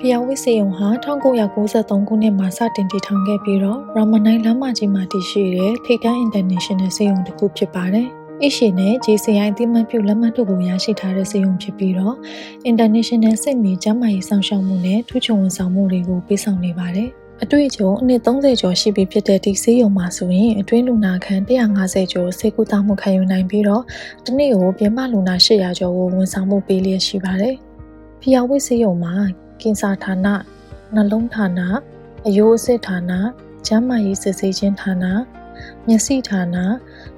ဖျားဝစ်စေယုံဟာ1993ခုနှစ်မှာစတင်တည်ထောင်ခဲ့ပြီးတော့ရာမနိုင်လမ်းမကြီးမှာတည်ရှိတဲ့ထိပ်တန်း International စေယုံတစ်ခုဖြစ်ပါတယ်။အရှိနဲ့ JCI အသိမှတ်ပြုလက်မှတ်တို့ကိုရရှိထားတဲ့စေယုံဖြစ်ပြီးတော့ International စိတ်မီကျန်းမာရေးဆောင်ရှောက်မှုနဲ့ထူးချွန်ဝန်ဆောင်မှုတွေကိုပေးဆောင်နေပါတယ်။အတွေ့အကြုံအနှစ်30ကျော်ရှိပြီဖြစ်တဲ့ဒီစေယုံမှာဆိုရင်အတွင်းလူနာခန်း150ကျော်ဆေးကုသမှုခံယူနိုင်ပြီးတော့တစ်နေ့ကိုပြင်ပလူနာ800ကျော်ကိုဝန်ဆောင်မှုပေးလျက်ရှိပါတယ်။ဖျားဝစ်စေယုံမှာကင်ဆာဌာန၊နှလုံးဌာန၊အယိုးအဆစ်ဌာန၊ကျန်းမာရေးစစ်ဆေးခြင်းဌာန၊မျက်စိဌာန၊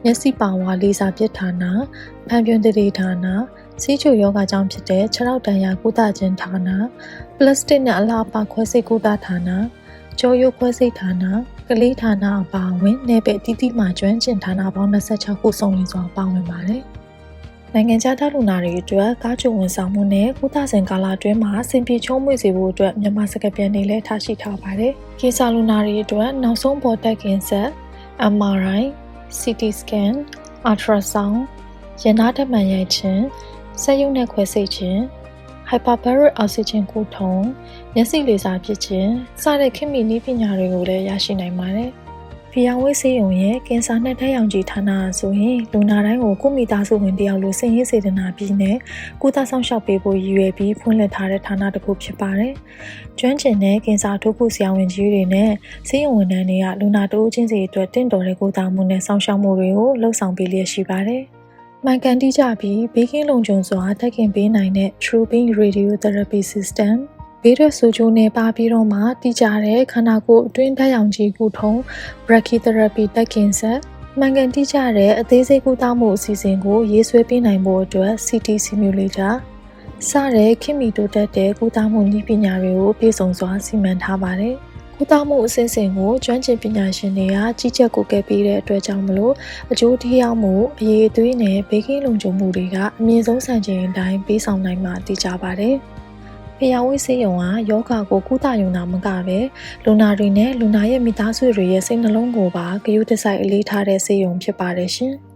မျက်စိပါဝါလေးစားပြစ်ဌာန၊ဖန်ပြွန်တရေဌာန၊ဆေးချိုယောဂကြောင့်ဖြစ်တဲ့ခြေထောက်တန်ရာကုသခြင်းဌာန၊ပလတ်စတစ်နဲ့အလားအပါခွဲစိတ်ကုသဌာန၊ကျောရိုးခွဲစိတ်ဌာန၊ကလေးဌာနအပါအဝင်နယ်ပယ်အသီးသီးမှာကျွမ်းကျင်ဌာနပေါင်း26ခုစုံလင်စွာပါဝင်ပါတယ်။နိုင်ငံခြားသားလူနာတွေအတွက်ကားကြုံဝန်ဆောင်မှုနဲ့ကုသစဉ်ကာလအတွင်းမှာအဆင်ပြေချုံးမွေ့စေဖို့အတွက်မြန်မာစကားပြန်တွေလည်းထားရှိထားပါတယ်။ကင်ဆာလူနာတွေအတွက်နောက်ဆုံးပေါ်တက်ကင်ဆက် MRI, CT scan, ultrasound, ရင်သားဓာတ်မှန်ရိုက်ခြင်း၊စက်ရုံနဲ့ခွဲစိတ်ခြင်း၊ hyperbaric oxygen ကုထုံး၊မျက်စိလေဆာပစ်ခြင်းစတဲ့ခေတ်မီနည်းပညာတွေကိုလည်းရရှိနိုင်ပါတယ်။ဖျားဝစ်စေယုံရဲ့ကင်ဆာနဲ့ဓာတ်ရောင်ခြည်ဌာနဆိုရင်လူနာတိုင်းကိုကိုမိသားစုဝင်တယောက်လိုစင်ရေးစေတနာပြီးနဲ့ကုသဆောင်ရှောက်ပေးဖို့ရည်ရွယ်ပြီးဖွင့်လှစ်ထားတဲ့ဌာနတစ်ခုဖြစ်ပါတယ်။ကျွမ်းကျင်တဲ့ကင်ဆာထိုးကုဆရာဝန်ကြီးတွေနဲ့စေယုံဝန်ထမ်းတွေကလူနာတိုးချင်းစီအတွက်တင့်တော်တဲ့ကုသမှုနဲ့ဆောင်ရှောက်မှုတွေကိုလှုပ်ဆောင်ပေးလျက်ရှိပါတယ်။မှန်ကန်တိကျပြီးဘေးကင်းလုံခြုံစွာတက်ကင်ပေးနိုင်တဲ့ TrueBeam Radiotherapy Systemဗိရက်ဆိုချိုနဲ့ပါပြီးတော့မှတိကျတဲ့ခန္ဓာကိုယ်အတွင်းဓာတ်ရောင်ခြည်ကုထုံး Brachytherapy တက်ကင်ဆက်မှန်ကန်တိကျတဲ့အသေးစိတ်ကုသမှုအစီအစဉ်ကိုရေးဆွဲပေးနိုင်ဖို့အတွက် CT Simulator စတဲ့ခေတ်မီတိုးတက်တဲ့ကုသမှုနည်းပညာတွေကိုပြည့်စုံစွာစီမံထားပါတယ်။ကုသမှုအစဉ်စဉ်ကိုကျွမ်းကျင်ပညာရှင်တွေကကြီးကြပ်ကုကဲပေးတဲ့အတွက်ကြောင့်မလို့အကျိုးထိရောက်မှုအရေးအသွေးနဲ့ဘေးကင်းလုံခြုံမှုတွေကအမြင့်ဆုံးစံချိန်အတိုင်းပေးဆောင်နိုင်မှသိကြပါတယ်။ဖျားဝစ်စေယုံဟာယောဂကိုကုသယူတာမကပဲလူနာတွေနဲ့လူနာရဲ့မိသားစုတွေရဲ့စိတ်နှလုံးကိုပါဂရုတစိုက်အလေးထားတဲ့စေယုံဖြစ်ပါတယ်ရှင်။